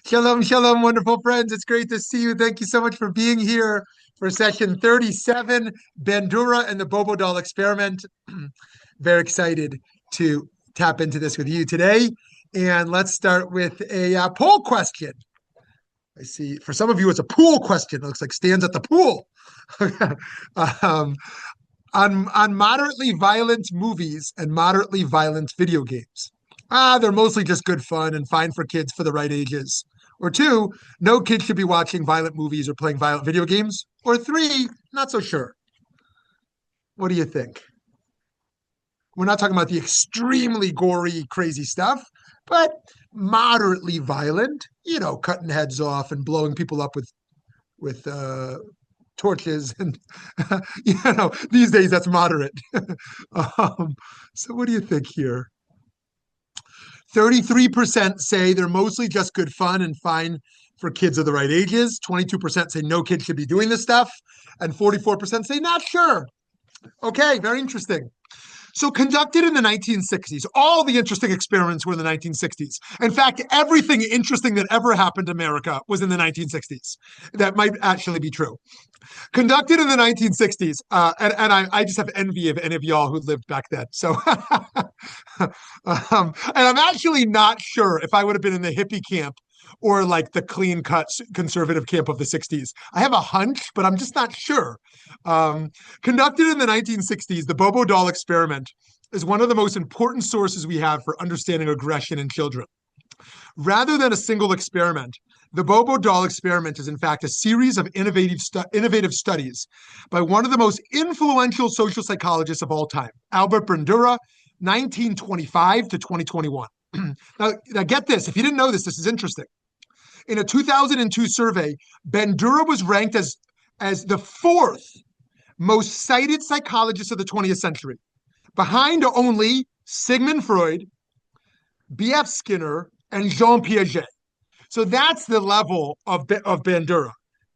Shalom, shalom, wonderful friends. It's great to see you. Thank you so much for being here for session 37, Bandura and the Bobo doll experiment. Very excited to tap into this with you today. And let's start with a poll question. I see for some of you, it's a pool question. It looks like Stan's at the pool. On moderately violent movies and moderately violent video games. They're mostly just good fun and fine for kids for the right ages. Or two, no kid should be watching violent movies or playing violent video games. Or three, not so sure. What do you think? We're not talking about the extremely gory, crazy stuff, but moderately violent, cutting heads off and blowing people up with torches and these days that's moderate. So what do you think here? 33% say they're mostly just good fun and fine for kids of the right ages. 22% say no kid should be doing this stuff. And 44% say not sure. Okay, very interesting. So conducted in the 1960s, all the interesting experiments were in the 1960s. In fact, everything interesting that ever happened to America was in the 1960s. That might actually be true. Conducted in the 1960s, and I just have envy of any of y'all who lived back then. So, and I'm actually not sure if I would have been in the hippie camp or like the clean-cut conservative camp of the 60s. I have a hunch, but I'm just not sure. Conducted in the 1960s, the Bobo doll experiment is one of the most important sources we have for understanding aggression in children. Rather than a single experiment, the Bobo doll experiment is in fact a series of innovative studies by one of the most influential social psychologists of all time, Albert Bandura, 1925 to 2021. Now get this, if you didn't know this, this is interesting. In a 2002 survey, Bandura was ranked as the fourth most cited psychologist of the 20th century, behind only Sigmund Freud, B.F. Skinner, and Jean Piaget. So that's the level of Bandura,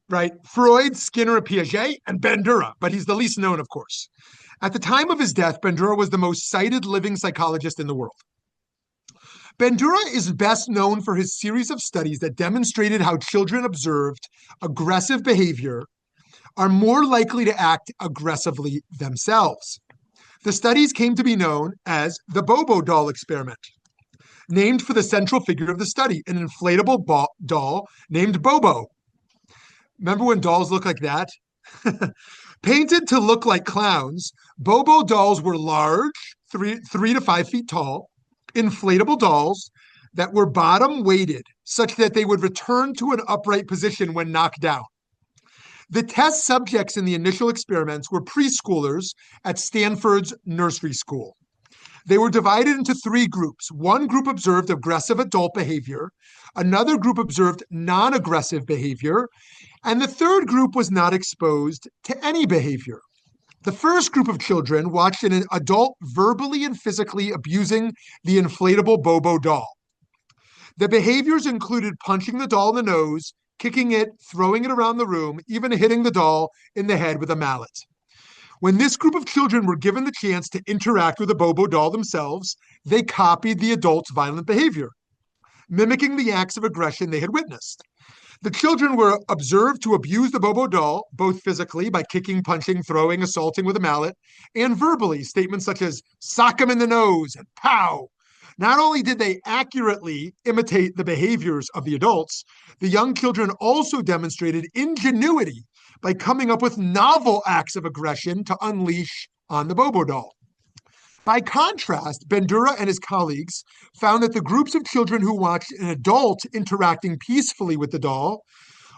right? Freud, Skinner, Piaget, and Bandura, but he's the least known, of course. At the time of his death, Bandura was the most cited living psychologist in the world. Bandura is best known for his series of studies that demonstrated how children observed aggressive behavior are more likely to act aggressively themselves. The studies came to be known as the Bobo doll experiment, named for the central figure of the study, an inflatable doll named Bobo. Remember when dolls look like that? Painted to look like clowns, Bobo dolls were large, 3 to 5 feet tall, inflatable dolls that were bottom weighted such that they would return to an upright position when knocked down. The test subjects in the initial experiments were preschoolers at Stanford's nursery school. They were divided into 3 groups. One group observed aggressive adult behavior, another group observed non-aggressive behavior, and the third group was not exposed to any behavior. The first group of children watched an adult verbally and physically abusing the inflatable Bobo doll. The behaviors included punching the doll in the nose, kicking it, throwing it around the room, even hitting the doll in the head with a mallet. When this group of children were given the chance to interact with the Bobo doll themselves, they copied the adult's violent behavior, mimicking the acts of aggression they had witnessed. The children were observed to abuse the Bobo doll, both physically by kicking, punching, throwing, assaulting with a mallet, and verbally, statements such as, sock him in the nose, and pow. Not only did they accurately imitate the behaviors of the adults, the young children also demonstrated ingenuity by coming up with novel acts of aggression to unleash on the Bobo doll. By contrast, Bandura and his colleagues found that the groups of children who watched an adult interacting peacefully with the doll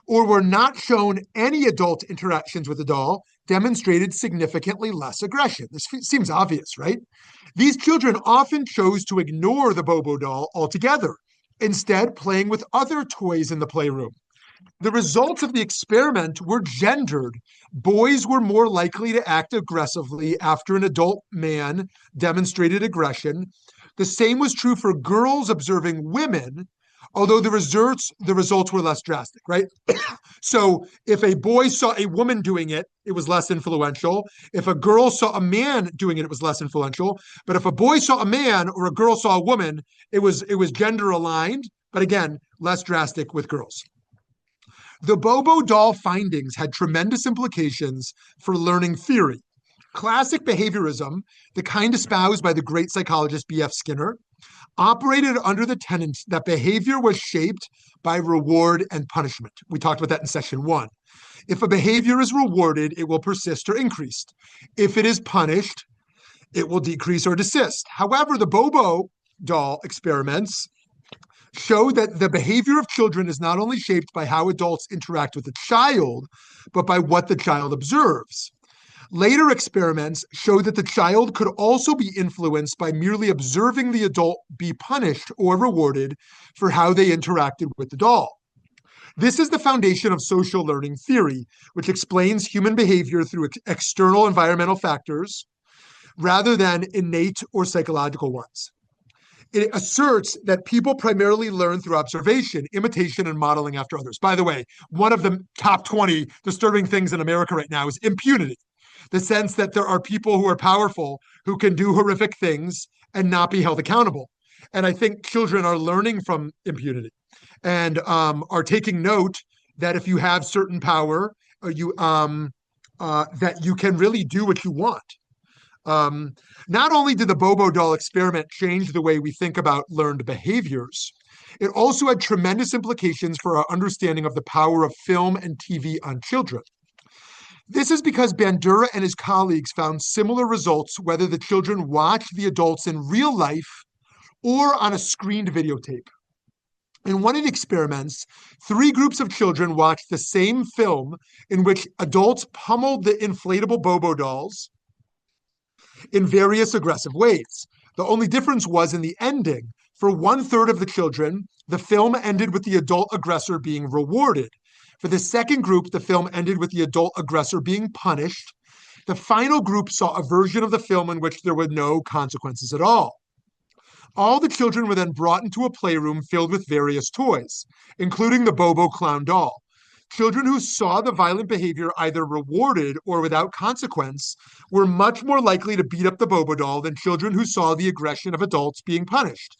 or were not shown any adult interactions with the doll demonstrated significantly less aggression. This seems obvious, right? These children often chose to ignore the Bobo doll altogether, instead playing with other toys in the playroom. The results of the experiment were gendered. Boys were more likely to act aggressively after an adult man demonstrated aggression. The same was true for girls observing women, although the results were less drastic, right? So if a boy saw a woman doing it, it was less influential. If a girl saw a man doing it, it was less influential. But if a boy saw a man or a girl saw a woman, it was gender aligned, but again, less drastic with girls. The Bobo doll findings had tremendous implications for learning theory. Classic behaviorism, the kind espoused by the great psychologist B.F. Skinner, operated under the tenet that behavior was shaped by reward and punishment. We talked about that in session 1. If a behavior is rewarded, it will persist or increase. If it is punished, it will decrease or desist. However, the Bobo doll experiments showed that the behavior of children is not only shaped by how adults interact with the child, but by what the child observes. Later experiments showed that the child could also be influenced by merely observing the adult be punished or rewarded for how they interacted with the doll. This is the foundation of social learning theory, which explains human behavior through external environmental factors rather than innate or psychological ones. It asserts that people primarily learn through observation, imitation, and modeling after others. By the way, one of the top 20 disturbing things in America right now is impunity. The sense that there are people who are powerful who can do horrific things and not be held accountable. And I think children are learning from impunity and are taking note that if you have certain power, that you can really do what you want. Not only did the Bobo doll experiment change the way we think about learned behaviors, it also had tremendous implications for our understanding of the power of film and TV on children. This is because Bandura and his colleagues found similar results whether the children watched the adults in real life or on a screened videotape. In one of the experiments, 3 groups of children watched the same film in which adults pummeled the inflatable Bobo dolls in various aggressive ways. The only difference was in the ending. For 1/3 of the children, the film ended with the adult aggressor being rewarded. For the second group, the film ended with the adult aggressor being punished. The final group saw a version of the film in which there were no consequences at all. All the children were then brought into a playroom filled with various toys, including the Bobo clown doll. Children who saw the violent behavior either rewarded or without consequence were much more likely to beat up the Bobo doll than children who saw the aggression of adults being punished.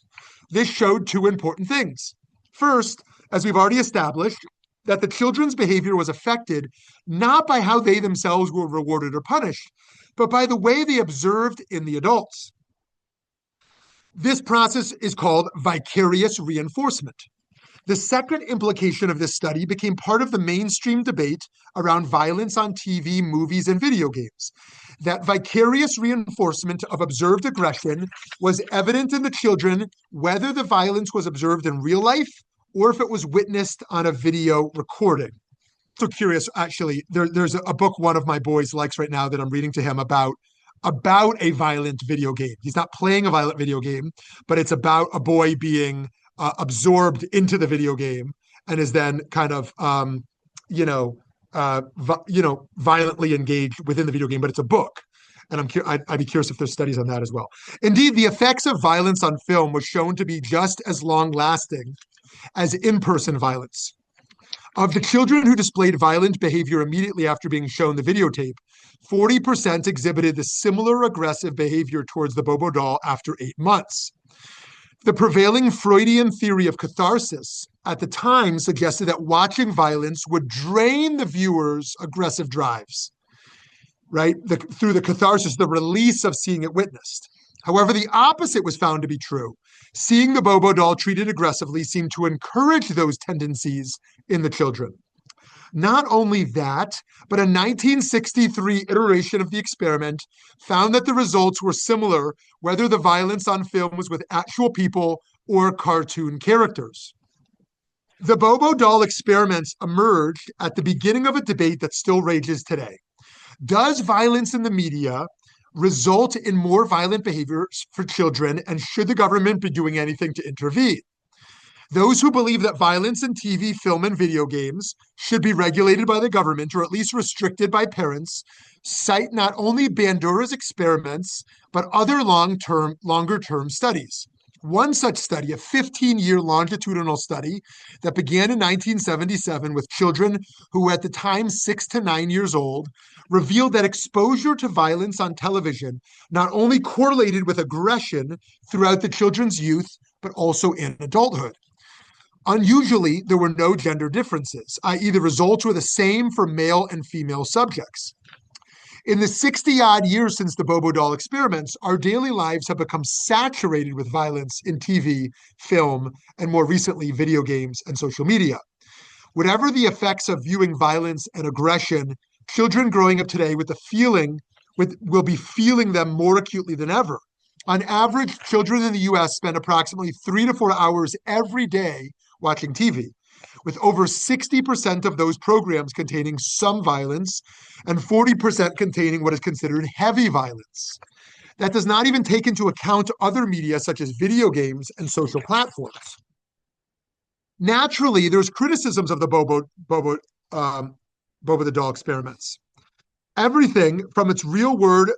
This showed 2 important things. First, as we've already established, that the children's behavior was affected not by how they themselves were rewarded or punished, but by the way they observed in the adults. This process is called vicarious reinforcement. The second implication of this study became part of the mainstream debate around violence on TV, movies, and video games. That vicarious reinforcement of observed aggression was evident in the children, whether the violence was observed in real life or if it was witnessed on a video recording. So curious, actually, there's a book one of my boys likes right now that I'm reading to him about a violent video game. He's not playing a violent video game, but it's about a boy being absorbed into the video game and is then kind of, violently engaged within the video game, but it's a book. And I'd be curious if there's studies on that as well. Indeed, the effects of violence on film was shown to be just as long-lasting as in-person violence. Of the children who displayed violent behavior immediately after being shown the videotape, 40% exhibited the similar aggressive behavior towards the Bobo doll after 8 months. The prevailing Freudian theory of catharsis at the time suggested that watching violence would drain the viewer's aggressive drives, right? Through the catharsis, the release of seeing it witnessed. However, the opposite was found to be true. Seeing the Bobo doll treated aggressively seemed to encourage those tendencies in the children. Not only that, but a 1963 iteration of the experiment found that the results were similar, whether the violence on film was with actual people or cartoon characters. The Bobo doll experiments emerged at the beginning of a debate that still rages today. Does violence in the media result in more violent behaviors for children, and should the government be doing anything to intervene? Those who believe that violence in TV, film, and video games should be regulated by the government or at least restricted by parents cite not only Bandura's experiments, but other longer-term studies. One such study, a 15-year longitudinal study that began in 1977 with children who were at the time 6 to 9 years old, revealed that exposure to violence on television not only correlated with aggression throughout the children's youth, but also in adulthood. Unusually, there were no gender differences, i.e. the results were the same for male and female subjects. In the 60-odd years since the Bobo doll experiments, our daily lives have become saturated with violence in TV, film, and more recently, video games and social media. Whatever the effects of viewing violence and aggression, children growing up today will be feeling them more acutely than ever. On average, children in the US spend approximately 3 to 4 hours every day watching TV, with over 60% of those programs containing some violence and 40% containing what is considered heavy violence. That does not even take into account other media such as video games and social platforms. Naturally, there's criticisms of the Bobo the doll experiments. Everything from its world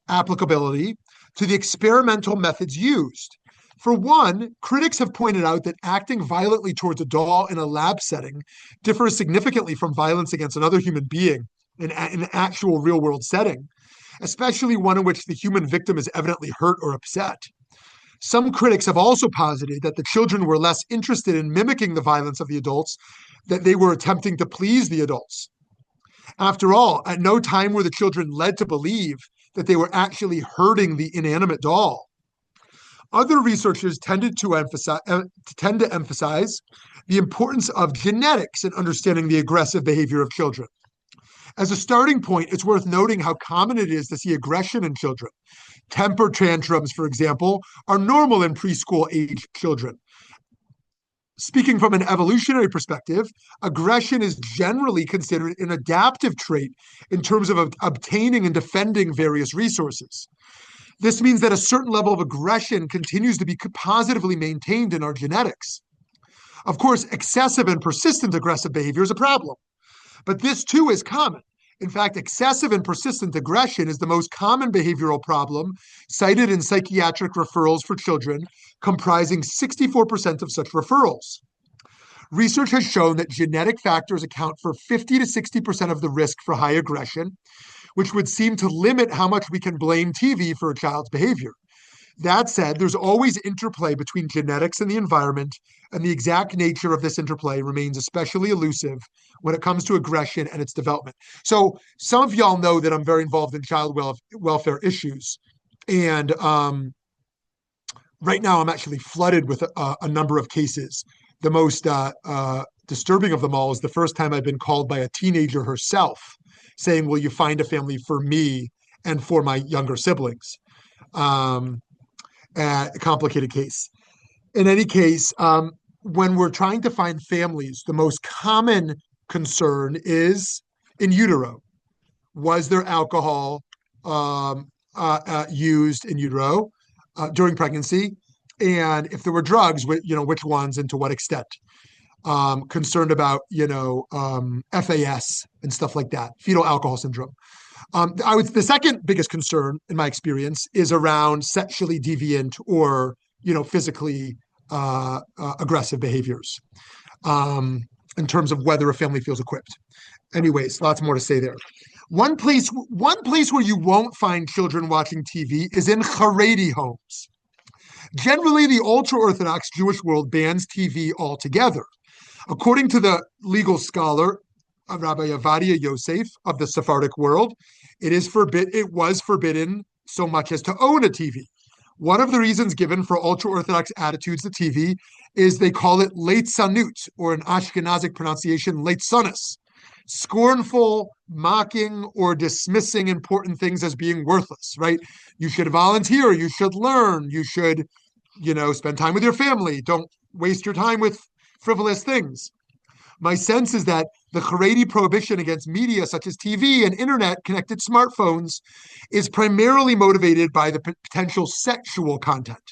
applicability to the experimental methods used. For one, critics have pointed out that acting violently towards a doll in a lab setting differs significantly from violence against another human being in an actual real-world setting, especially one in which the human victim is evidently hurt or upset. Some critics have also posited that the children were less interested in mimicking the violence of the adults, that they were attempting to please the adults. After all, at no time were the children led to believe that they were actually hurting the inanimate doll. Other researchers tend to emphasize the importance of genetics in understanding the aggressive behavior of children. As a starting point, it's worth noting how common it is to see aggression in children. Temper tantrums, for example, are normal in preschool-age children. Speaking from an evolutionary perspective, aggression is generally considered an adaptive trait in terms of obtaining and defending various resources. This means that a certain level of aggression continues to be positively maintained in our genetics. Of course, excessive and persistent aggressive behavior is a problem, but this too is common. In fact, excessive and persistent aggression is the most common behavioral problem cited in psychiatric referrals for children, comprising 64% of such referrals. Research has shown that genetic factors account for 50 to 60% of the risk for high aggression, which would seem to limit how much we can blame TV for a child's behavior. That said, there's always interplay between genetics and the environment, and the exact nature of this interplay remains especially elusive when it comes to aggression and its development. So some of y'all know that I'm very involved in child welfare issues. And right now I'm actually flooded with a number of cases. The most disturbing of them all is the first time I've been called by a teenager herself saying, will you find a family for me and for my younger siblings? A complicated case. In any case, when we're trying to find families, the most common concern is in utero. Was there alcohol used in utero during pregnancy? And if there were drugs, which ones and to what extent? Concerned about, FAS and stuff like that, fetal alcohol syndrome. The second biggest concern in my experience is around sexually deviant or, physically aggressive behaviors in terms of whether a family feels equipped. Anyways, lots more to say there. One place where you won't find children watching TV is in Haredi homes. Generally, the ultra-Orthodox Jewish world bans TV altogether. According to the legal scholar Rabbi Avadia Yosef of the Sephardic world, it was forbidden so much as to own a TV. One of the reasons given for ultra-Orthodox attitudes to TV is they call it leitzanut, or in Ashkenazic pronunciation, leitzonus, scornful, mocking, or dismissing important things as being worthless, right? You should volunteer, you should learn, you should, spend time with your family. Don't waste your time with frivolous things. My sense is that the Haredi prohibition against media such as TV and internet-connected smartphones is primarily motivated by the potential sexual content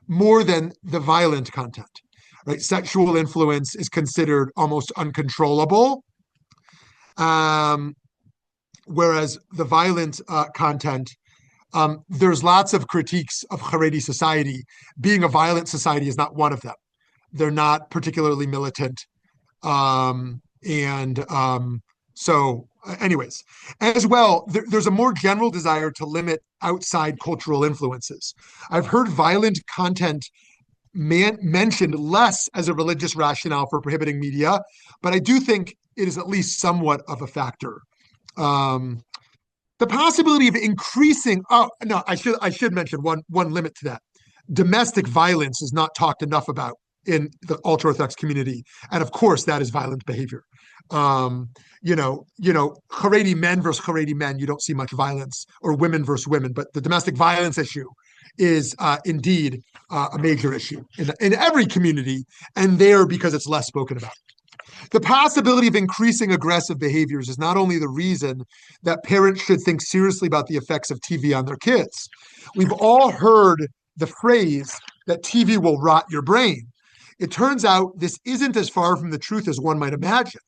more than the violent content. Right? Sexual influence is considered almost uncontrollable, whereas the violent content, there's lots of critiques of Haredi society. Being a violent society is not one of them. They're not particularly militant. So anyways, as well, there's a more general desire to limit outside cultural influences. I've heard violent content mentioned less as a religious rationale for prohibiting media, but I do think it is at least somewhat of a factor. The possibility of increasing, I should mention one limit to that. Domestic violence is not talked enough about in the ultra-Orthodox community. And of course, that is violent behavior. Haredi men versus Haredi men, you don't see much violence, or women versus women, but the domestic violence issue is indeed a major issue in every community, and there because it's less spoken about. The possibility of increasing aggressive behaviors is not only the reason that parents should think seriously about the effects of TV on their kids. We've all heard the phrase that TV will rot your brain. It turns out this isn't as far from the truth as one might imagine.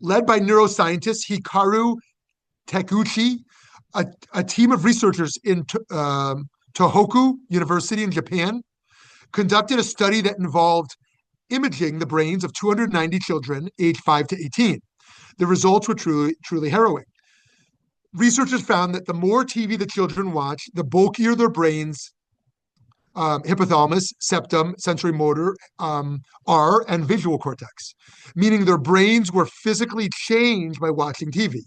Led by neuroscientist Hikaru Taguchi, a team of researchers in Tohoku University in Japan conducted a study that involved imaging the brains of 290 children aged 5 to 18. The results were truly harrowing. Researchers found that the more TV the children watch, the bulkier their brains, hypothalamus, septum, sensory motor, are, and visual cortex, meaning their brains were physically changed by watching TV.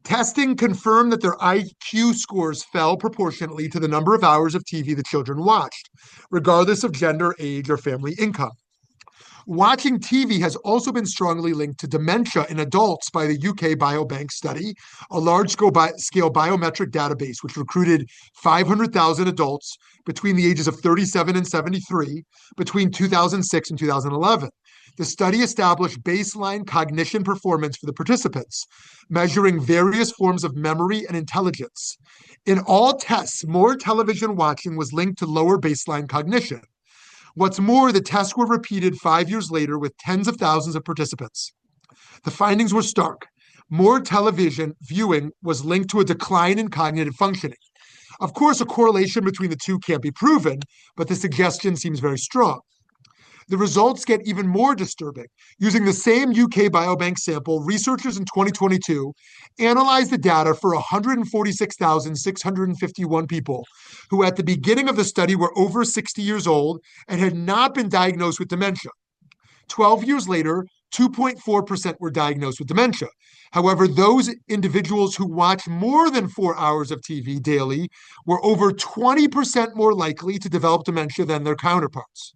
Testing confirmed that their IQ scores fell proportionately to the number of hours of TV the children watched, regardless of gender, age, or family income. Watching TV has also been strongly linked to dementia in adults by the UK Biobank study, a large-scale biometric database which recruited 500,000 adults between the ages of 37 and 73 between 2006 and 2011. The study established baseline cognition performance for the participants, measuring various forms of memory and intelligence. In all tests, more television watching was linked to lower baseline cognition. What's more, the tests were repeated 5 years later with tens of thousands of participants. The findings were stark. More television viewing was linked to a decline in cognitive functioning. Of course, a correlation between the two can't be proven, but the suggestion seems very strong. The results get even more disturbing. Using the same UK Biobank sample, researchers in 2022 analyzed the data for 146,651 people who at the beginning of the study were over 60 years old and had not been diagnosed with dementia. 12 years later, 2.4% were diagnosed with dementia. However, those individuals who watch more than 4 hours of TV daily were over 20% more likely to develop dementia than their counterparts.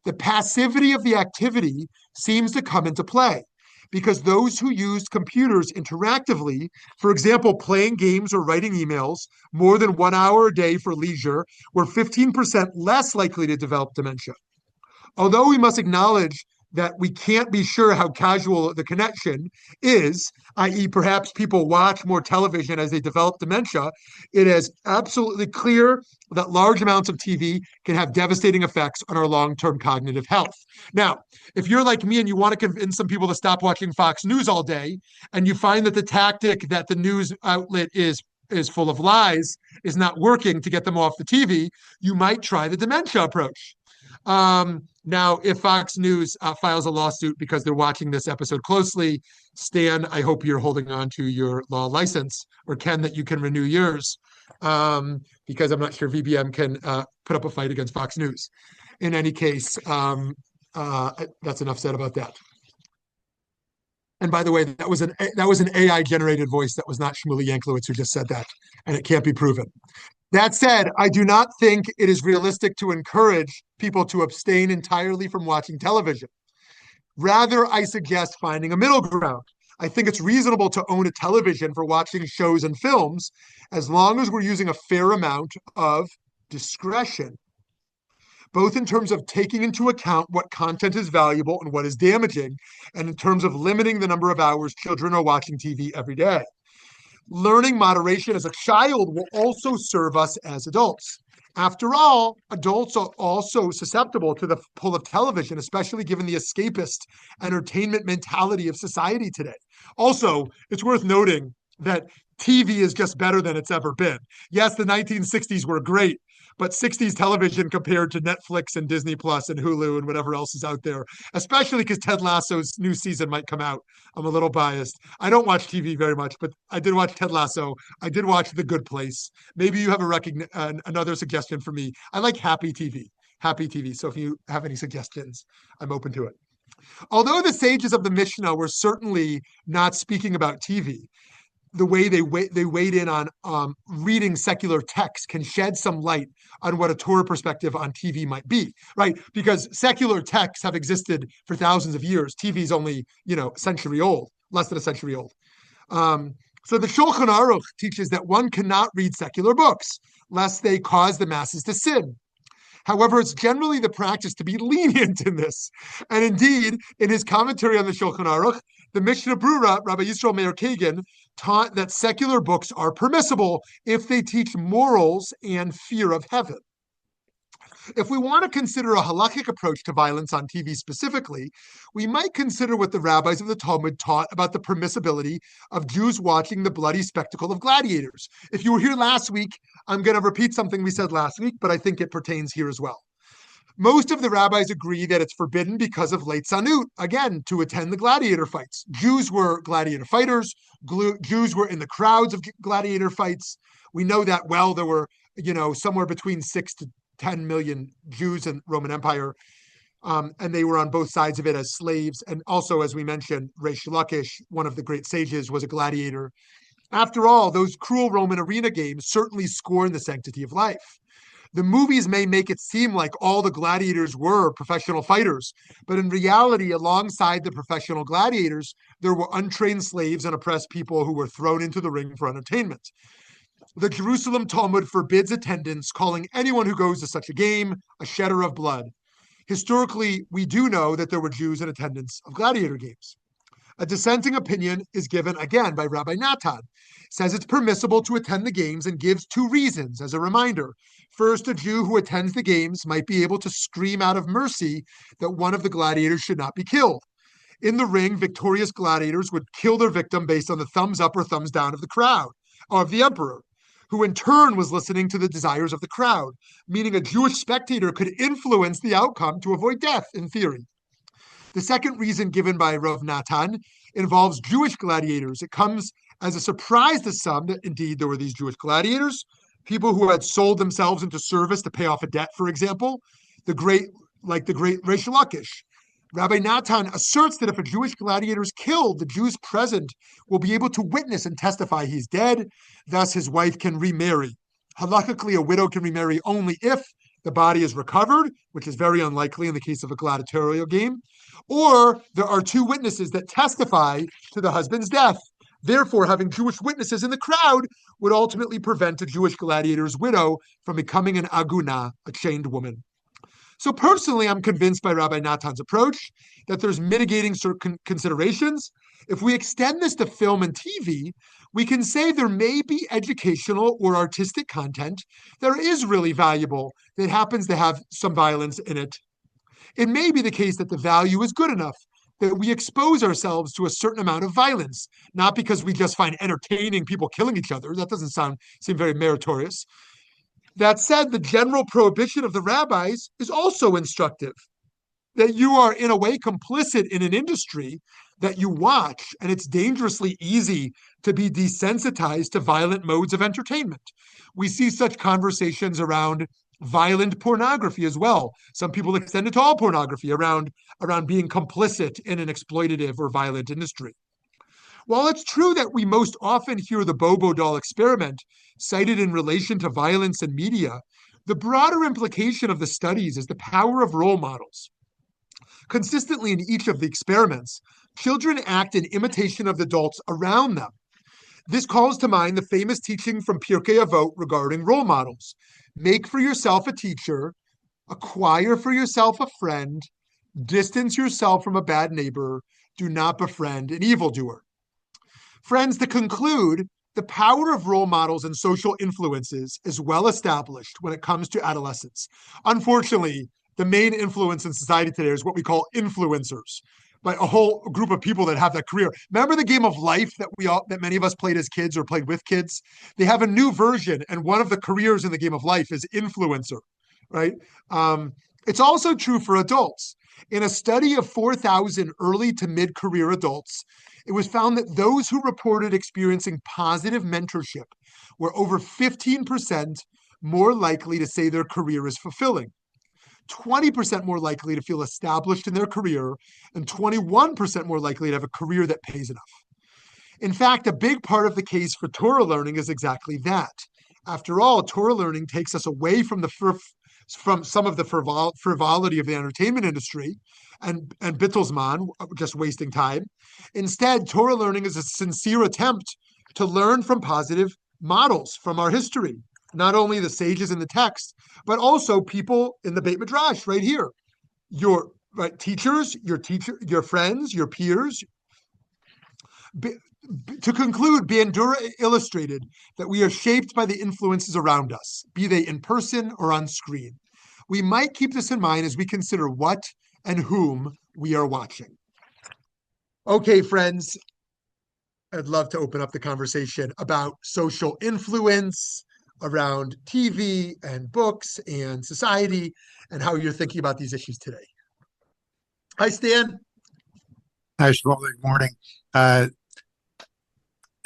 The passivity of the activity seems to come into play because those who used computers interactively, for example, playing games or writing emails more than 1 hour a day for leisure, were 15% less likely to develop dementia. Although we must acknowledge that we can't be sure how casual the connection is, i.e. perhaps people watch more television as they develop dementia, it is absolutely clear that large amounts of TV can have devastating effects on our long-term cognitive health. Now, if you're like me and you want to convince some people to stop watching Fox News all day, and you find that the tactic that the news outlet is full of lies is not working to get them off the TV, you might try the dementia approach. Now, if Fox News files a lawsuit because they're watching this episode closely, Stan, I hope you're holding on to your law license, or Ken, that you can renew yours, because I'm not sure VBM can put up a fight against Fox News. In any case, that's enough said about that. And by the way, that was an AI generated voice. That was not Shmuly Yanklowitz who just said that, and it can't be proven. That said, I do not think it is realistic to encourage people to abstain entirely from watching television. Rather, I suggest finding a middle ground. I think it's reasonable to own a television for watching shows and films as long as we're using a fair amount of discretion, both in terms of taking into account what content is valuable and what is damaging, and in terms of limiting the number of hours children are watching TV every day. Learning moderation as a child will also serve us as adults. After all, adults are also susceptible to the pull of television, especially given the escapist entertainment mentality of society today. Also, it's worth noting that TV is just better than it's ever been. Yes, the 1960s were great, but 60s television compared to Netflix and Disney Plus and Hulu and whatever else is out there, especially because Ted Lasso's new season might come out. I'm a little biased. I don't watch TV very much, but I did watch Ted Lasso. I did watch The Good Place. Maybe you have another suggestion for me. I like Happy TV. Happy TV. So if you have any suggestions, I'm open to it. Although the sages of the Mishnah were certainly not speaking about TV, the way they weighed in on reading secular texts can shed some light on what a Torah perspective on TV might be, right? Because secular texts have existed for thousands of years. TV is only, a century old, less than a century old. So the Shulchan Aruch teaches that one cannot read secular books lest they cause the masses to sin. However, it's generally the practice to be lenient in this. And indeed, in his commentary on the Shulchan Aruch, the Mishnah Brura, Rabbi Yisrael Meir Kagan, taught that secular books are permissible if they teach morals and fear of heaven. If we want to consider a halakhic approach to violence on TV specifically, we might consider what the rabbis of the Talmud taught about the permissibility of Jews watching the bloody spectacle of gladiators. If you were here last week, I'm going to repeat something we said last week, but I think it pertains here as well. Most of the rabbis agree that it's forbidden because of leitzanut, again, to attend the gladiator fights. Jews were gladiator fighters. Jews were in the crowds of gladiator fights. We know that well. There were, somewhere between 6 to 10 million Jews in Roman Empire, and they were on both sides of it as slaves. And also, as we mentioned, Reish Lakish, one of the great sages, was a gladiator. After all, those cruel Roman arena games certainly scorn the sanctity of life. The movies may make it seem like all the gladiators were professional fighters, but in reality, alongside the professional gladiators, there were untrained slaves and oppressed people who were thrown into the ring for entertainment. The Jerusalem Talmud forbids attendance, calling anyone who goes to such a game a shedder of blood. Historically, we do know that there were Jews in attendance of gladiator games. A dissenting opinion is given again by Rabbi Natan. Says it's permissible to attend the games and gives two reasons as a reminder. First, a Jew who attends the games might be able to scream out of mercy that one of the gladiators should not be killed. In the ring, victorious gladiators would kill their victim based on the thumbs up or thumbs down of the crowd, or of the emperor, who in turn was listening to the desires of the crowd, meaning a Jewish spectator could influence the outcome to avoid death, in theory. The second reason given by Rav Natan involves Jewish gladiators. It comes as a surprise to some that indeed there were these Jewish gladiators, people who had sold themselves into service to pay off a debt, for example, the great Reish Lakish. Rabbi Natan asserts that if a Jewish gladiator is killed, the Jews present will be able to witness and testify he's dead. Thus, his wife can remarry. Halakhically, a widow can remarry only if the body is recovered, which is very unlikely in the case of a gladiatorial game, or there are two witnesses that testify to the husband's death. Therefore, having Jewish witnesses in the crowd would ultimately prevent a Jewish gladiator's widow from becoming an aguna, a chained woman. So personally, I'm convinced by Rabbi Natan's approach that there's mitigating certain considerations. If we extend this to film and TV, we can say there may be educational or artistic content that is really valuable that happens to have some violence in it. It may be the case that the value is good enough that we expose ourselves to a certain amount of violence, not because we just find entertaining people killing each other. That doesn't seem very meritorious. That said, the general prohibition of the rabbis is also instructive, that you are in a way complicit in an industry that you watch, and it's dangerously easy to be desensitized to violent modes of entertainment. We see such conversations around violent pornography as well. Some people extend it to all pornography around being complicit in an exploitative or violent industry. While it's true that we most often hear the Bobo doll experiment cited in relation to violence and media, the broader implication of the studies is the power of role models. Consistently in each of the experiments, children act in imitation of the adults around them. This calls to mind the famous teaching from Piaget regarding role models. Make for yourself a teacher, acquire for yourself a friend, distance yourself from a bad neighbor, do not befriend an evildoer. Friends, to conclude, the power of role models and social influences is well established when it comes to adolescence. Unfortunately, the main influence in society today is what we call influencers, by a whole group of people that have that career. Remember the game of life that many of us played as kids or played with kids? They have a new version, and one of the careers in the game of life is influencer, right? It's also true for adults. In a study of 4,000 early to mid-career adults, it was found that those who reported experiencing positive mentorship were over 15% more likely to say their career is fulfilling, 20% more likely to feel established in their career, and 21% more likely to have a career that pays enough. In fact, a big part of the case for Torah learning is exactly that. After all, Torah learning takes us away from some of the frivolity of the entertainment industry and Bittelsman, just wasting time. Instead, Torah learning is a sincere attempt to learn from positive models from our history, not only the sages in the text, but also people in the Beit Midrash right here. Your teachers, your friends, your peers. To conclude, Bandura illustrated that we are shaped by the influences around us, be they in person or on screen. We might keep this in mind as we consider what and whom we are watching. Okay, friends, I'd love to open up the conversation about social influence around TV and books and society and how you're thinking about these issues today. Hi, Stan. Hi, Shmuly. Good morning. Uh,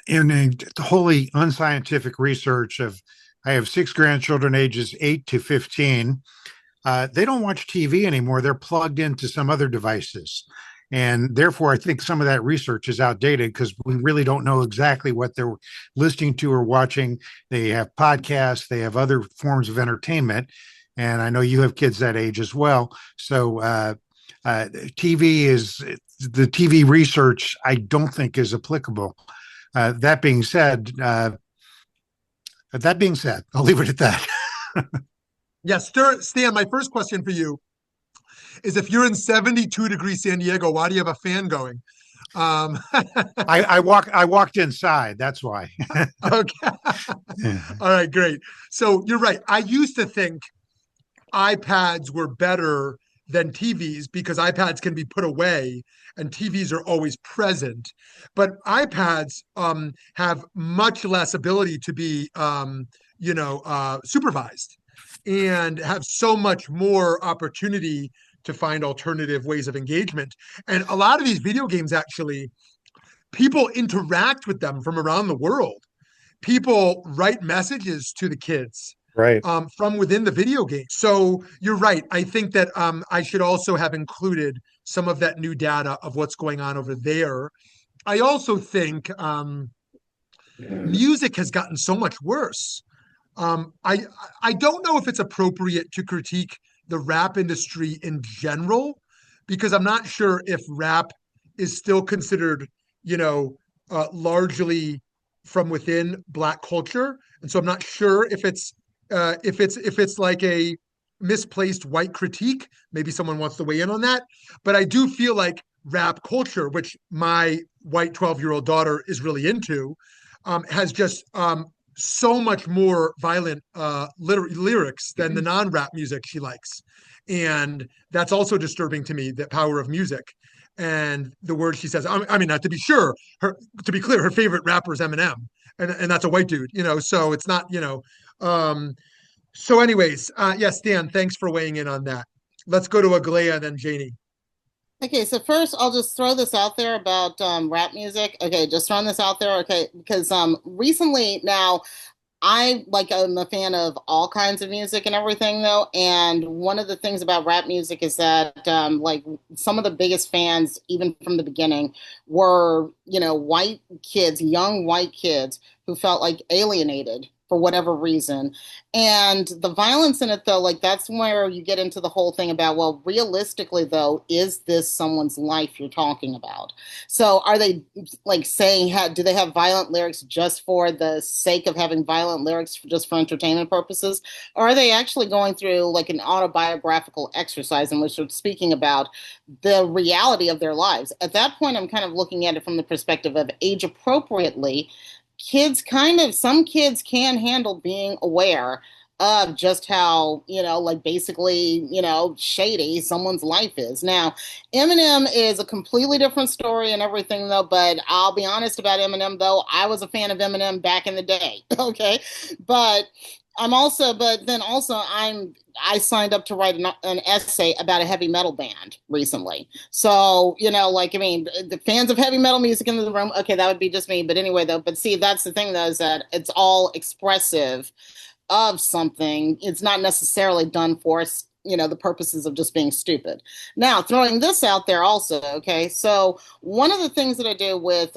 in a wholly unscientific research I have six grandchildren ages 8 to 15. They don't watch TV anymore. They're plugged into some other devices. And therefore, I think some of that research is outdated because we really don't know exactly what they're listening to or watching. They have podcasts, they have other forms of entertainment. And I know you have kids that age as well. So TV is the TV research, I don't think is applicable. That being said, I'll leave it at that. Yes, Stan, my first question for you is if you're in 72-degree San Diego, why do you have a fan going? I walked inside. That's why. Okay. All right, great. So you're right. I used to think iPads were better than TVs because iPads can be put away and TVs are always present. But iPads have much less ability to be, supervised and have so much more opportunity to find alternative ways of engagement. And a lot of these video games, actually, people interact with them from around the world. People write messages to the kids Right. from within the video game. So you're right. I think that I should also have included some of that new data of what's going on over there. I also think music has gotten so much worse. I don't know if it's appropriate to critique the rap industry in general, because I'm not sure if rap is still considered, largely from within Black culture, and so I'm not sure if it's like a misplaced white critique. Maybe someone wants to weigh in on that, but I do feel like rap culture, which my white 12-year-old daughter is really into, has just so much more violent lyrics than the non-rap music she likes. And that's also disturbing to me, the power of music. And the words she says, I mean, not to be sure, to be clear, her favorite rapper is Eminem. And that's a white dude, so it's not, so anyways, yes, Dan, thanks for weighing in on that. Let's go to Aglaya and then Janie. Okay, so first I'll just throw this out there about rap music. Okay, just throwing this out there. Okay, because recently now I'm a fan of all kinds of music and everything though. And one of the things about rap music is that like some of the biggest fans, even from the beginning, were, white kids, young white kids who felt like alienated for whatever reason. And the violence in it though, like that's where you get into the whole thing about, well, realistically though, is this someone's life you're talking about? So are they like saying, do they have violent lyrics just for the sake of having violent lyrics just for entertainment purposes? Or are they actually going through like an autobiographical exercise in which they're speaking about the reality of their lives? At that point, I'm kind of looking at it from the perspective of age appropriately. Some kids can handle being aware of just how, like basically, shady someone's life is. Now, Eminem is a completely different story and everything, though. But I'll be honest about Eminem, though. I was a fan of Eminem back in the day. Okay. But I signed up to write an essay about a heavy metal band recently. So, the fans of heavy metal music in the room, okay, that would be just me. But anyway, though, but see, that's the thing, though, is that it's all expressive of something. It's not necessarily done for the purposes of just being stupid. Now, throwing this out there also, okay. So one of the things that I do with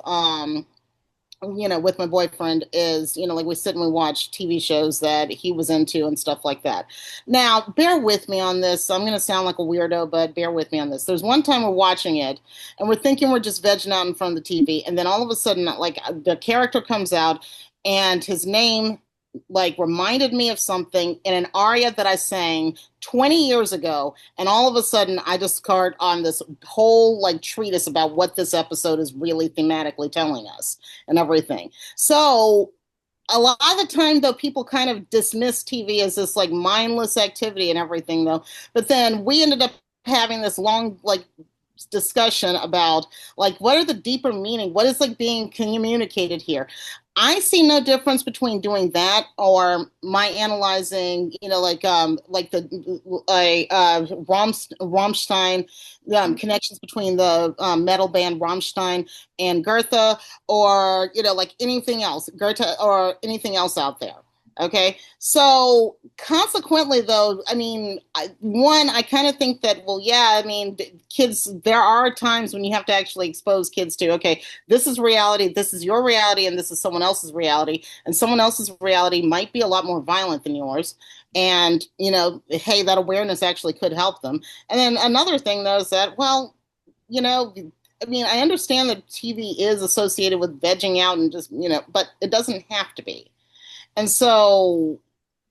my boyfriend is, like we sit and we watch TV shows that he was into and stuff like that. Now, bear with me on this. I'm going to sound like a weirdo, but bear with me on this. There's one time we're watching it and we're thinking we're just vegging out in front of the TV. And then all of a sudden, like the character comes out and his name like reminded me of something in an aria that I sang 20 years ago. And all of a sudden I just start on this whole like treatise about what this episode is really thematically telling us and everything. So a lot of the time though, people kind of dismiss TV as this like mindless activity and everything though. But then we ended up having this long like discussion about like what are the deeper meaning, what is like being communicated here. I see no difference between doing that or my analyzing, like the Rammstein connections between the metal band Rammstein and Goethe, or like anything else, Goethe or anything else out there. Okay, so consequently, though, I mean, I kind of think that, well, yeah, I mean, kids, there are times when you have to actually expose kids to, okay, this is reality, this is your reality, and this is someone else's reality. And someone else's reality might be a lot more violent than yours. And, hey, that awareness actually could help them. And then another thing, though, is that, well, you know, I mean, I understand that TV is associated with vegging out and just, but it doesn't have to be. And so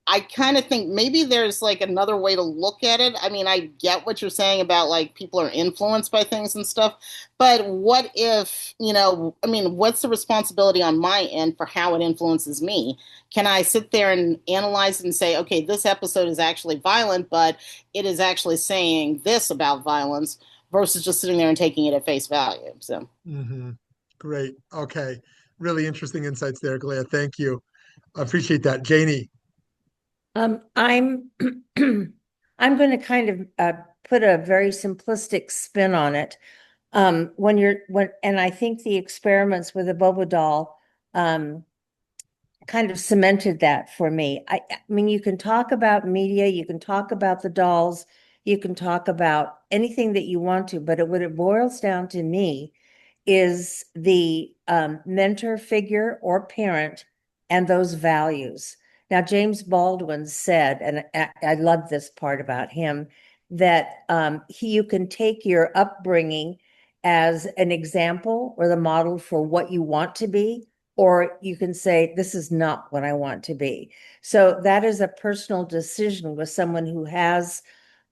I kind of think maybe there's like another way to look at it. I mean, I get what you're saying about like people are influenced by things and stuff, but what if, I mean, what's the responsibility on my end for how it influences me? Can I sit there and analyze it and say, okay, this episode is actually violent, but it is actually saying this about violence versus just sitting there and taking it at face value? So, Great. Okay. Really interesting insights there, Glea. Thank you. I appreciate that. Janie. I'm I'm going to kind of put a very simplistic spin on it. And I think the experiments with the Bobo doll kind of cemented that for me. I mean, you can talk about media, you can talk about the dolls, you can talk about anything that you want to, but what it boils down to me is the mentor figure or parent and those values. Now, James Baldwin said, and I love this part about him, that you can take your upbringing as an example or the model for what you want to be, or you can say, this is not what I want to be. So that is a personal decision with someone who has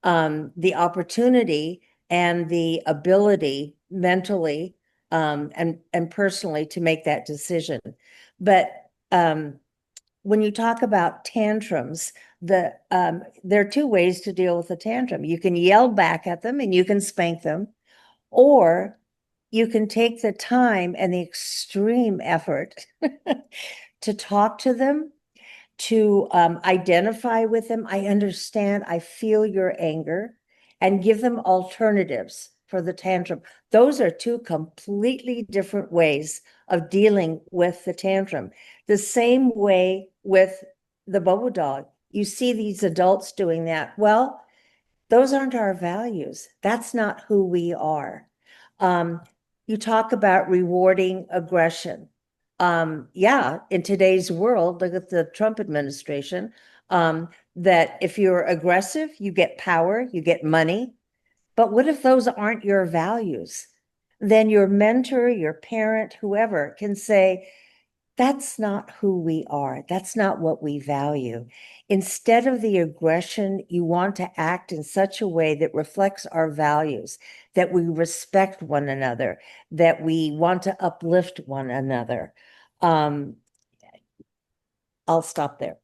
the opportunity and the ability mentally and personally to make that decision. But when you talk about tantrums, there are two ways to deal with a tantrum. You can yell back at them and you can spank them, or you can take the time and the extreme effort to talk to them, to identify with them. I understand, I feel your anger, and give them alternatives for the tantrum. Those are two completely different ways of dealing with the tantrum. The same way with the Bobo dog. You see these adults doing that. Well, those aren't our values. That's not who we are. You talk about rewarding aggression. Yeah, in today's world, look at the Trump administration, that if you're aggressive, you get power, you get money. But what if those aren't your values? Then your mentor, your parent, whoever can say, that's not who we are. That's not what we value. Instead of the aggression, you want to act in such a way that reflects our values, that we respect one another, that we want to uplift one another. I'll stop there.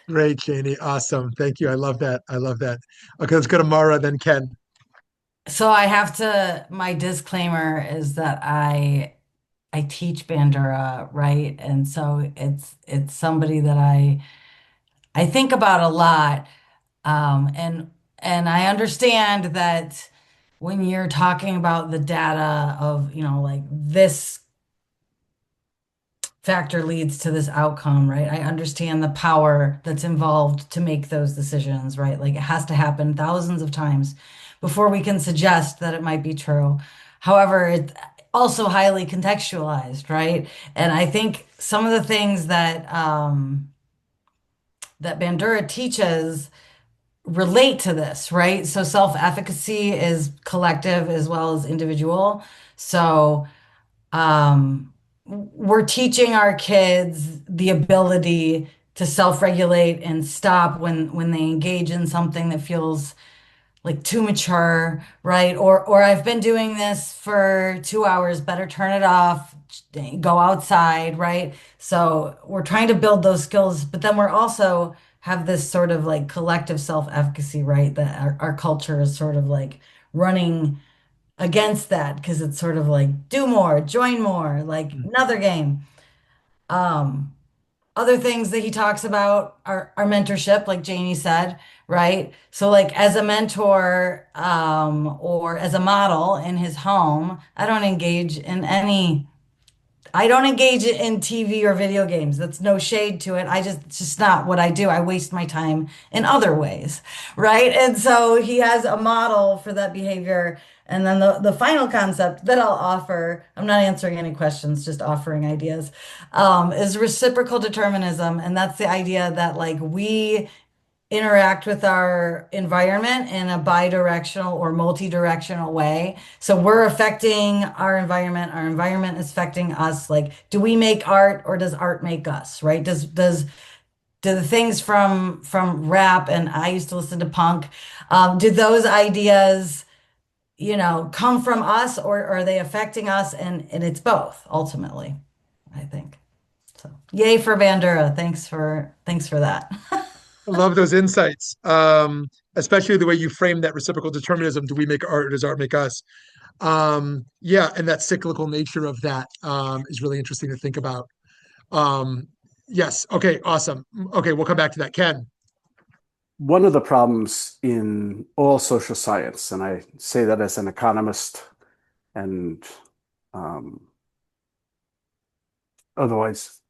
Great, Janie. Awesome. Thank you. I love that. I love that. Okay, let's go to Mara, then Ken. So I have to, my disclaimer is that I teach Bandura, right? And so it's somebody that I think about a lot. And I understand that when you're talking about the data of, like this factor leads to this outcome, right? I understand the power that's involved to make those decisions, right? Like it has to happen thousands of times before we can suggest that it might be true. However, it's also highly contextualized, right? And I think some of the things that that Bandura teaches relate to this, right? So self-efficacy is collective as well as individual. So we're teaching our kids the ability to self-regulate and stop when they engage in something that feels like too mature, right? Or I've been doing this for 2 hours, better turn it off, go outside, right? So we're trying to build those skills, but then we're also have this sort of like collective self-efficacy, right? That our culture is sort of like running against that because it's sort of like do more, join more, like another game. Um, Other things that he talks about are mentorship, like Janie said, right? So like as a mentor, or as a model in his home, I don't engage in TV or video games. That's no shade to it. It's just not what I do. I waste my time in other ways, right? And so he has a model for that behavior. And then the final concept that I'll offer, I'm not answering any questions, just offering ideas, is reciprocal determinism. And that's the idea that like we interact with our environment in a bidirectional or multi-directional way. So we're affecting our environment is affecting us. Like, do we make art or does art make us, right? Do the things from rap, and I used to listen to punk, do those ideas, come from us or are they affecting us? And it's both ultimately, I think. So yay for Bandura. Thanks for that. I love those insights, especially the way you frame that reciprocal determinism. Do we make art or does art make us? Yeah, and that cyclical nature of that is really interesting to think about. Yes. Okay. Awesome. Okay, we'll come back to that. Ken. One of the problems in all social science, and I say that as an economist and otherwise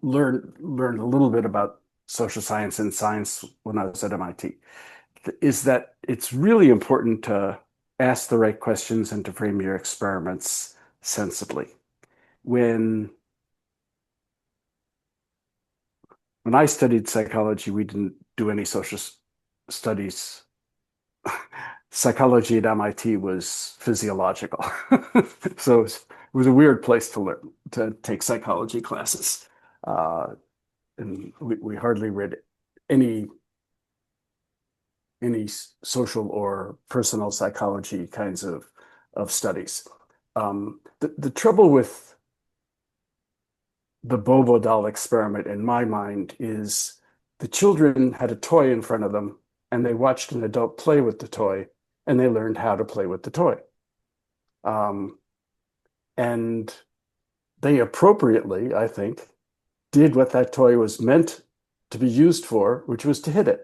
learned a little bit about social science and science when I was at MIT, is that it's really important to ask the right questions and to frame your experiments sensibly. When I studied psychology, we didn't do any social studies. Psychology at MIT was physiological. So it was a weird place to take psychology classes. And we hardly read any social or personal psychology kinds of studies. The trouble with the Bobo doll experiment, in my mind, is the children had a toy in front of them and they watched an adult play with the toy and they learned how to play with the toy. And they appropriately, I think, did what that toy was meant to be used for, which was to hit it.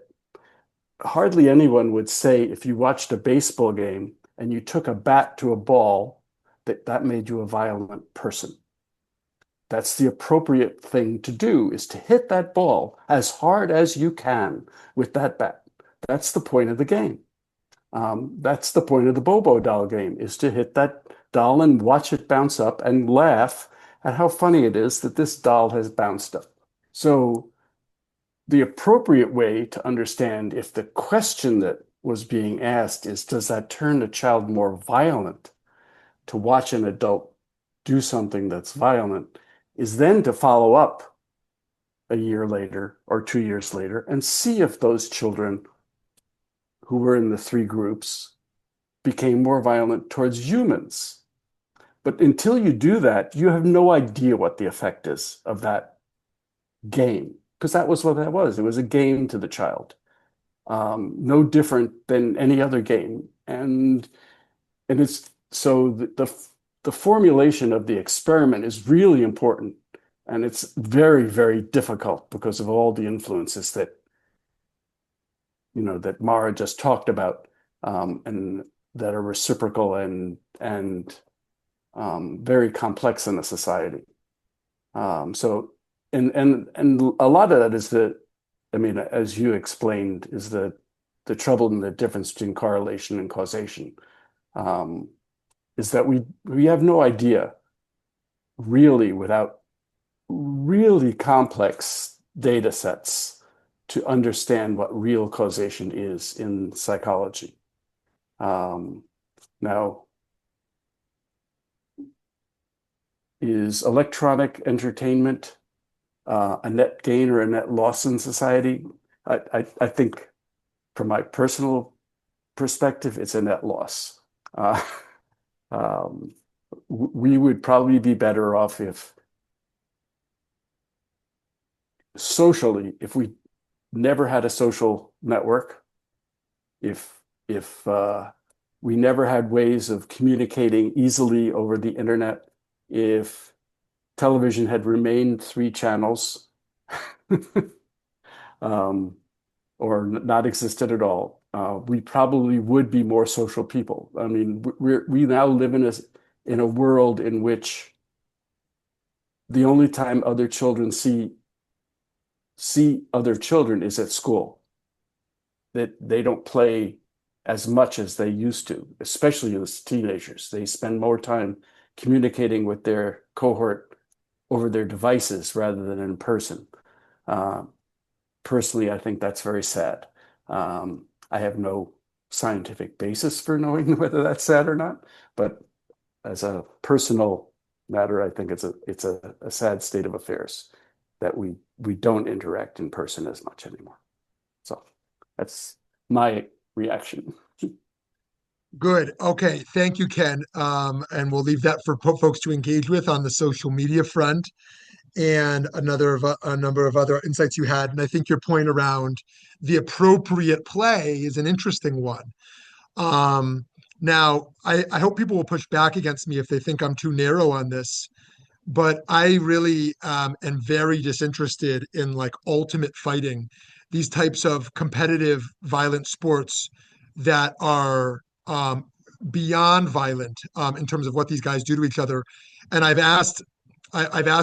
Hardly anyone would say if you watched a baseball game and you took a bat to a ball, that made you a violent person. That's the appropriate thing to do, is to hit that ball as hard as you can with that bat. That's the point of the game. That's the point of the Bobo doll game, is to hit that doll and watch it bounce up and laugh at how funny it is that this doll has bounced up. So the appropriate way to understand if the question that was being asked is, does that turn a child more violent to watch an adult do something that's violent, is then to follow up a year later or 2 years later and see if those children who were in the three groups became more violent towards humans. But until you do that, you have no idea what the effect is of that game, because that was what that was. It was a game to the child, no different than any other game. And it's so the formulation of the experiment is really important, and it's very, very difficult because of all the influences that that Mara just talked about, and that are reciprocal and very complex in a society. So and a lot of that is as you explained, is the trouble and the difference between correlation and causation. Is that we have no idea, really, without really complex data sets, to understand what real causation is in psychology. Now, is electronic entertainment a net gain or a net loss in society? I think, from my personal perspective, it's a net loss. We would probably be better off if socially, if we never had a social network, if we never had ways of communicating easily over the internet, if television had remained 3 channels, or not existed at all, we probably would be more social people. I mean, we now live in a world in which the only time other children see other children is at school. That they don't play as much as they used to, especially as teenagers. They spend more time communicating with their cohort over their devices rather than in person. Personally, I think that's very sad. I have no scientific basis for knowing whether that's sad or not, but as a personal matter, I think it's a sad state of affairs that we don't interact in person as much anymore. So that's my reaction. Good. Okay. Thank you, Ken. And we'll leave that for folks to engage with on the social media front, and a number of other insights you had. And I think your point around the appropriate play is an interesting one. Now, I hope people will push back against me if they think I'm too narrow on this, but I really am very disinterested in like ultimate fighting, these types of competitive violent sports that are beyond violent in terms of what these guys do to each other. And I've asked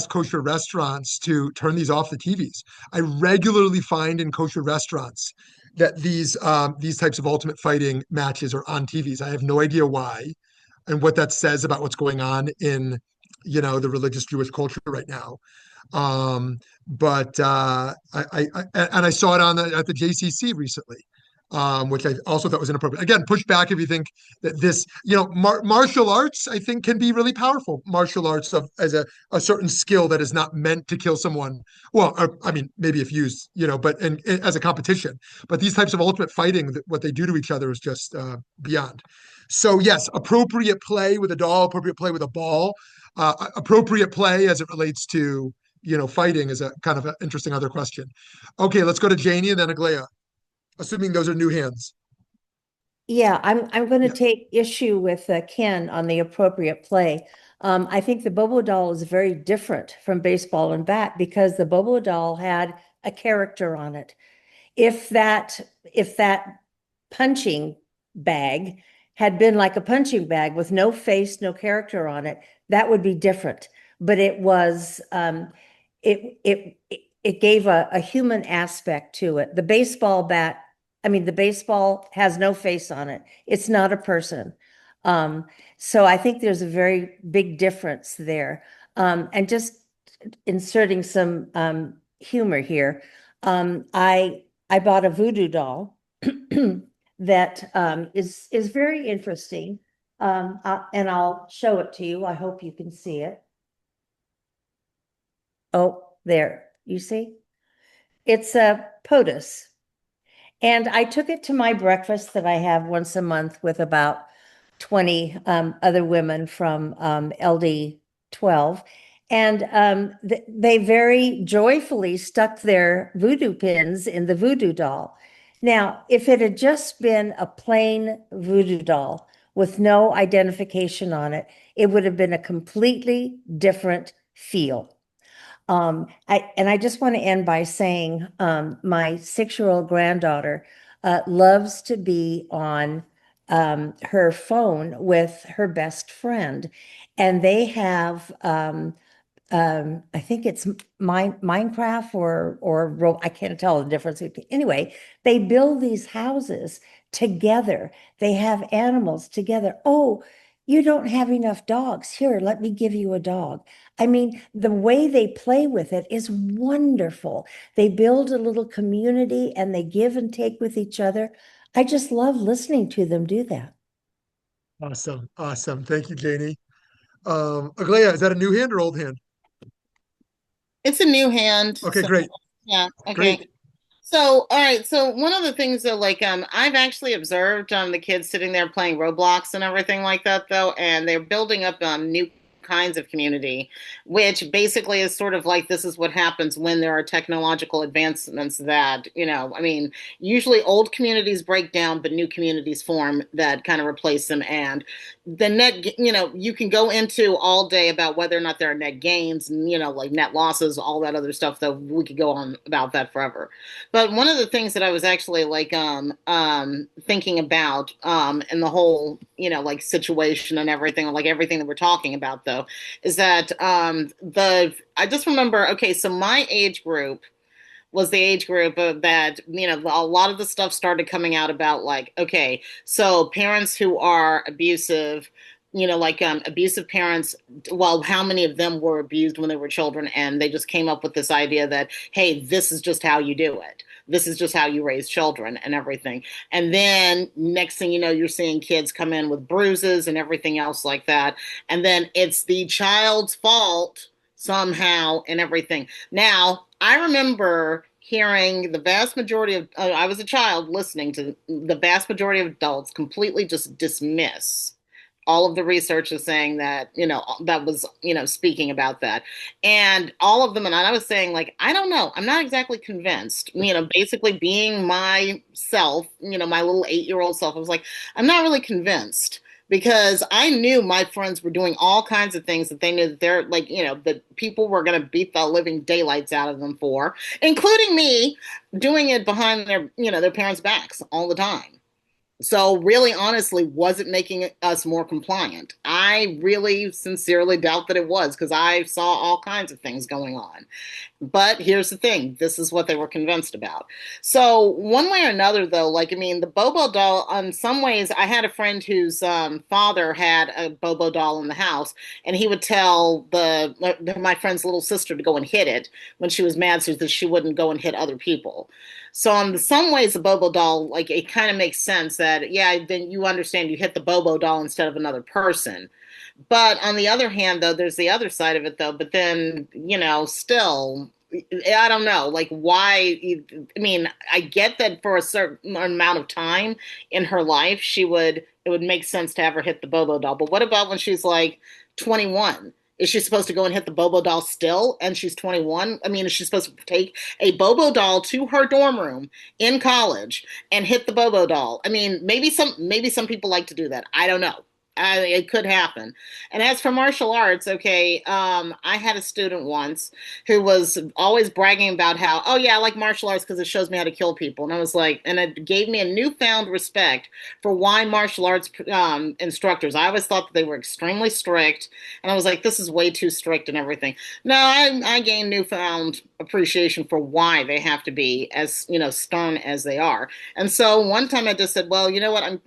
kosher restaurants to turn these off the TVs. I regularly find in kosher restaurants that these types of ultimate fighting matches are on TVs. I have no idea why, and what that says about what's going on in the religious Jewish culture right now. But I saw it at the JCC recently, which I also thought was inappropriate. Again, push back if you think that this, martial arts, I think, can be really powerful. Martial arts as a certain skill that is not meant to kill someone. Well, I mean, maybe if used, but as a competition. But these types of ultimate fighting, what they do to each other is just beyond. So yes, appropriate play with a doll, appropriate play with a ball, appropriate play as it relates to fighting is a kind of an interesting other question. Okay, let's go to Janie and then Aglaya, assuming those are new hands. Yeah, I'm going to Yeah. take issue with Ken on the appropriate play. I think the Bobo doll is very different from baseball and bat because the Bobo doll had a character on it. If that punching bag had been like a punching bag with no face, no character on it, that would be different. but it was it gave a human aspect to it. The baseball bat, I mean, the baseball has no face on it. It's not a person. So I think there's a very big difference there. And just inserting some humor here. I bought a voodoo doll that is very interesting. And I'll show it to you. I hope you can see it. Oh, there, you see? It's a POTUS. And I took it to my breakfast that I have once a month with about 20 other women from LD 12. And they very joyfully stuck their voodoo pins in the voodoo doll. Now, if it had just been a plain voodoo doll with no identification on it, it would have been a completely different feel. I just want to end by saying my 6-year-old granddaughter loves to be on her phone with her best friend, and they have I think it's Minecraft or I can't tell the difference. Anyway, they build these houses together. They have animals together. Oh, you don't have enough dogs. Here, let me give you a dog. I mean, the way they play with it is wonderful. They build a little community and they give and take with each other. I just love listening to them do that. Awesome. Awesome. Thank you, Janie. Aglaia, is that a new hand or old hand? It's a new hand. Okay, So, great. yeah. Okay. Great. So, all right. So one of the things though, like, I've actually observed the kids sitting there playing Roblox and everything like that, though, and they're building up new kinds of community, which basically is sort of like this is what happens when there are technological advancements that, I mean, usually old communities break down, but new communities form that kind of replace them. And the net, you can go into all day about whether or not there are net gains and, like net losses, all that other stuff, though we could go on about that forever. But one of the things that I was actually like thinking about in the whole like situation and everything, like everything that we're talking about though, is that I just remember, okay, so my age group was the age group that a lot of the stuff started coming out about, like, okay, so parents who are abusive, like abusive parents, well, how many of them were abused when they were children, and they just came up with this idea that, hey, this is just how you do it, this is just how you raise children and everything. And then next thing you know, you're seeing kids come in with bruises and everything else like that, and then it's the child's fault somehow and everything. Now, I remember hearing the vast majority of, I was a child listening to the vast majority of adults completely just dismiss all of the research is saying that, that was, speaking about that. And all of them, and I was saying, like, I don't know, I'm not exactly convinced, basically being myself, my little 8-year-old self, I was like, I'm not really convinced. Because I knew my friends were doing all kinds of things that they knew that they're like, that people were going to beat the living daylights out of them for, including me doing it behind their, their parents' backs all the time. So really, honestly, was it making us more compliant? I really sincerely doubt that it was, because I saw all kinds of things going on. But here's the thing, this is what they were convinced about. So one way or another, though, like, I mean, the Bobo doll, in some ways, I had a friend whose father had a Bobo doll in the house, and he would tell my friend's little sister to go and hit it when she was mad so that she wouldn't go and hit other people. So in some ways, the Bobo doll, like, it kind of makes sense that, yeah, then you understand you hit the Bobo doll instead of another person. But on the other hand, though, there's the other side of it, though. But then, still, I don't know, like, why? I mean, I get that for a certain amount of time in her life, it would make sense to have her hit the Bobo doll. But what about when she's like 21? Is she supposed to go and hit the Bobo doll still? And she's 21? I mean, is she supposed to take a Bobo doll to her dorm room in college and hit the Bobo doll? I mean, maybe some people like to do that. I don't know. it could happen. And as for martial arts, okay, I had a student once who was always bragging about how, oh yeah, I like martial arts because it shows me how to kill people. And I was like, and it gave me a newfound respect for why martial arts instructors. I always thought that they were extremely strict, and I was like, this is way too strict and everything. No, I gained newfound appreciation for why they have to be as, stern as they are. And so one time I just said, well, you know what, I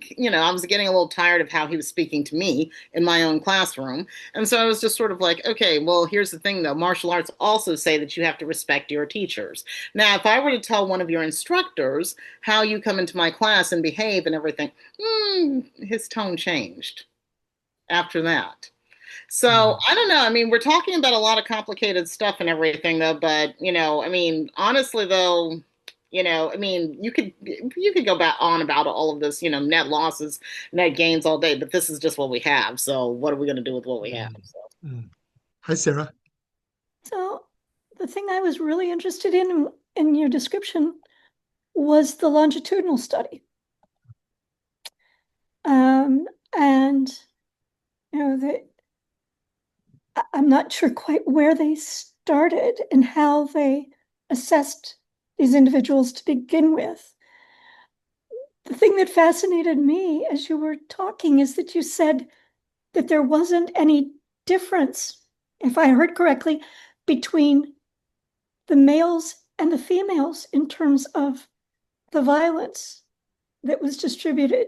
was getting a little tired of how he was speaking to me in my own classroom. And so I was just sort of like, okay, well, here's the thing though. Martial arts also say that you have to respect your teachers. Now, if I were to tell one of your instructors how you come into my class and behave and everything, his tone changed after that. So I don't know. I mean, we're talking about a lot of complicated stuff and everything, though. But I mean, honestly, though, I mean, you could go back on about all of this, net losses, net gains all day. But this is just what we have. So what are we going to do with what we have? So. Hi, Sarah. So the thing I was really interested in your description was the longitudinal study. And I'm not sure quite where they started and how they assessed these individuals to begin with. The thing that fascinated me as you were talking is that you said that there wasn't any difference, if I heard correctly, between the males and the females in terms of the violence that was distributed.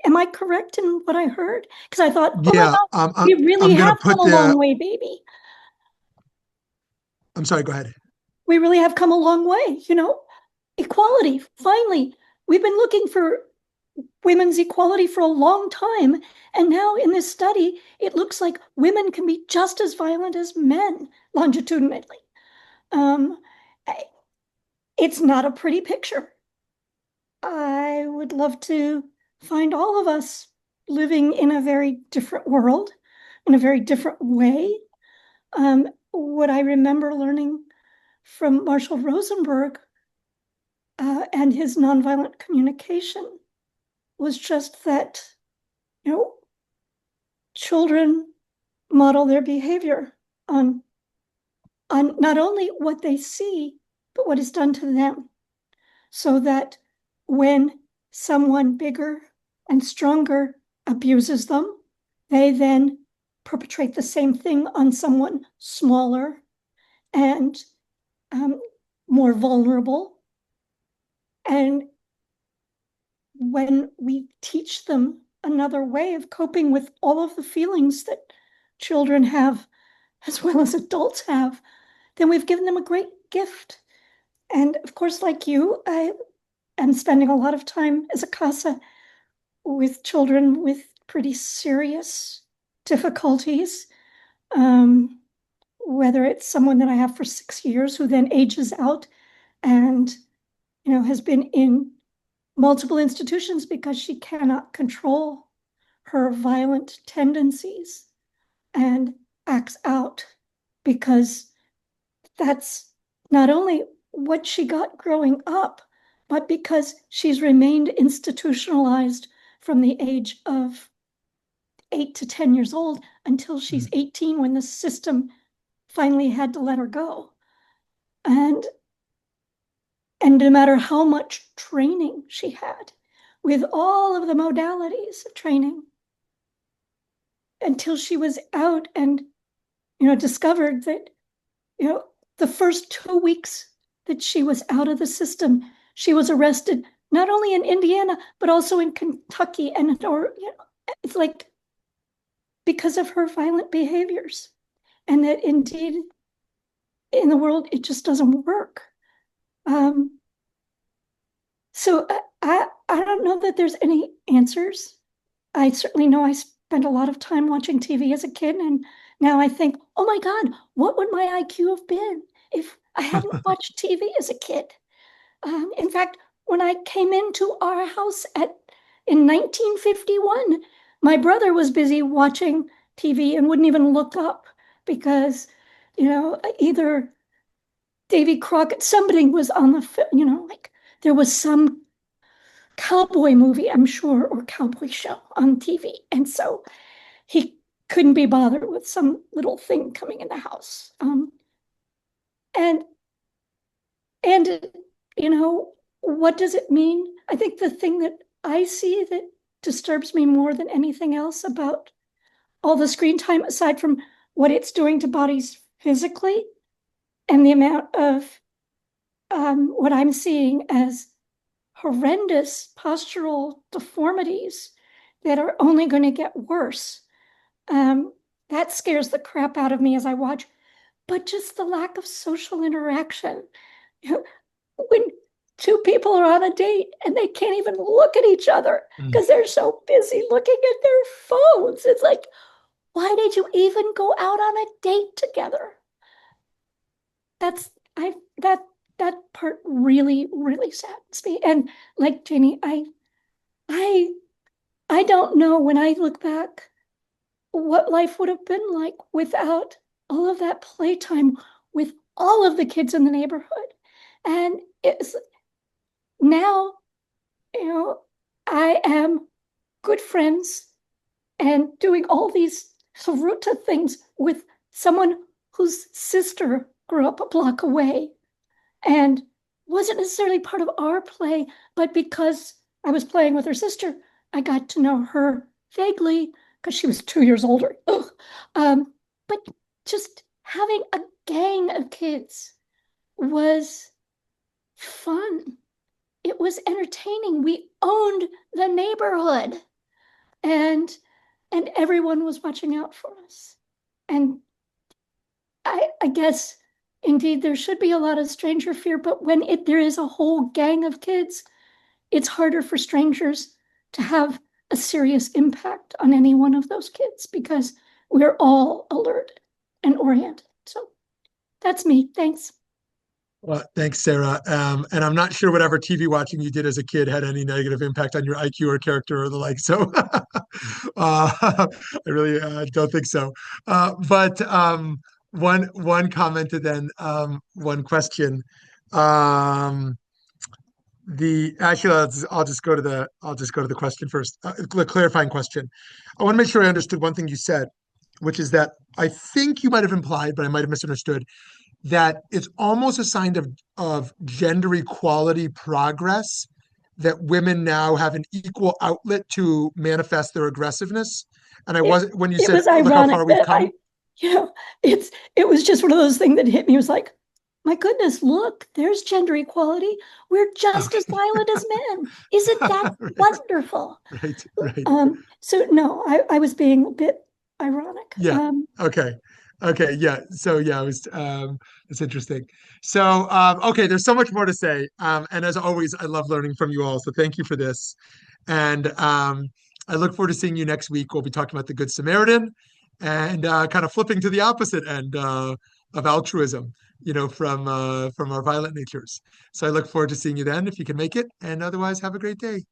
Am I correct in what I heard? Because I thought, oh Yeah, my God, we really have come a long way, baby. I'm sorry, go ahead. We really have come a long way, equality. Finally, we've been looking for women's equality for a long time. And now in this study, it looks like women can be just as violent as men longitudinally. It's not a pretty picture. I would love to find all of us living in a very different world, in a very different way. What I remember learning from Marshall Rosenberg and his nonviolent communication was just that, children model their behavior on not only what they see, but what is done to them. So that when someone bigger and stronger abuses them, they then perpetrate the same thing on someone smaller and more vulnerable. And when we teach them another way of coping with all of the feelings that children have, as well as adults have, then we've given them a great gift. And of course, like you, I am spending a lot of time as a CASA with children with pretty serious difficulties. Whether it's someone that I have for 6 years who then ages out and, has been in multiple institutions because she cannot control her violent tendencies and acts out because that's not only what she got growing up, but because she's remained institutionalized from the age of 8 to 10 years old until she's 18 when the system finally had to let her go. And no matter how much training she had with all of the modalities of training, until she was out and, discovered that, the first 2 weeks that she was out of the system, she was arrested, not only in Indiana, but also in Kentucky. And, it's like because of her violent behaviors. And that indeed, in the world, it just doesn't work. So I don't know that there's any answers. I certainly know I spent a lot of time watching TV as a kid, and now I think, oh my God, what would my IQ have been if I hadn't watched TV as a kid? In fact, when I came into our house in 1951, my brother was busy watching TV and wouldn't even look up because, either Davy Crockett, somebody was on the, like there was some cowboy movie, I'm sure, or cowboy show on TV. And so he couldn't be bothered with some little thing coming in the house. And you know, what does it mean? I think the thing that I see that disturbs me more than anything else about all the screen time, aside from what it's doing to bodies physically, and the amount of what I'm seeing as horrendous postural deformities that are only going to get worse. That scares the crap out of me as I watch. But just the lack of social interaction. You know, when two people are on a date and they can't even look at each other because they're so busy looking at their phones. It's like, why did you even go out on a date together? That part really, really saddens me. And like Janie, I don't know, when I look back, what life would have been like without all of that playtime with all of the kids in the neighborhood. And it's now, you know, I am good friends and doing all these Saruta things with someone whose sister grew up a block away and wasn't necessarily part of our play, but because I was playing with her sister, I got to know her vaguely because she was 2 years older. But just having a gang of kids was fun. It was entertaining. We owned the neighborhood, and everyone was watching out for us. And I guess indeed there should be a lot of stranger fear, but when there is a whole gang of kids, it's harder for strangers to have a serious impact on any one of those kids because we're all alert and oriented. So that's me. Thanks. Well, thanks, Sarah. And I'm not sure whatever TV watching you did as a kid had any negative impact on your IQ or character or the like. So I really don't think so. But one comment and then one question. The actually, I'll just go to the question first. The clarifying question. I want to make sure I understood one thing you said, which is that I think you might have implied, but I might have misunderstood, that it's almost a sign of gender equality progress that women now have an equal outlet to manifest their aggressiveness. And I wasn't when you said, was look how ironic far we've that come. it was just one of those things that hit me. It was like, my goodness, look, there's gender equality. We're just as violent as men. Isn't that Right. wonderful? Right. So no, I was being a bit ironic. Yeah. Okay. Yeah. So yeah, it's interesting. So okay, there's so much more to say. And as always, I love learning from you all. So thank you for this. And I look forward to seeing you next week. We'll be talking about the Good Samaritan and kind of flipping to the opposite end of altruism, from our violent natures. So I look forward to seeing you then if you can make it. And otherwise, have a great day.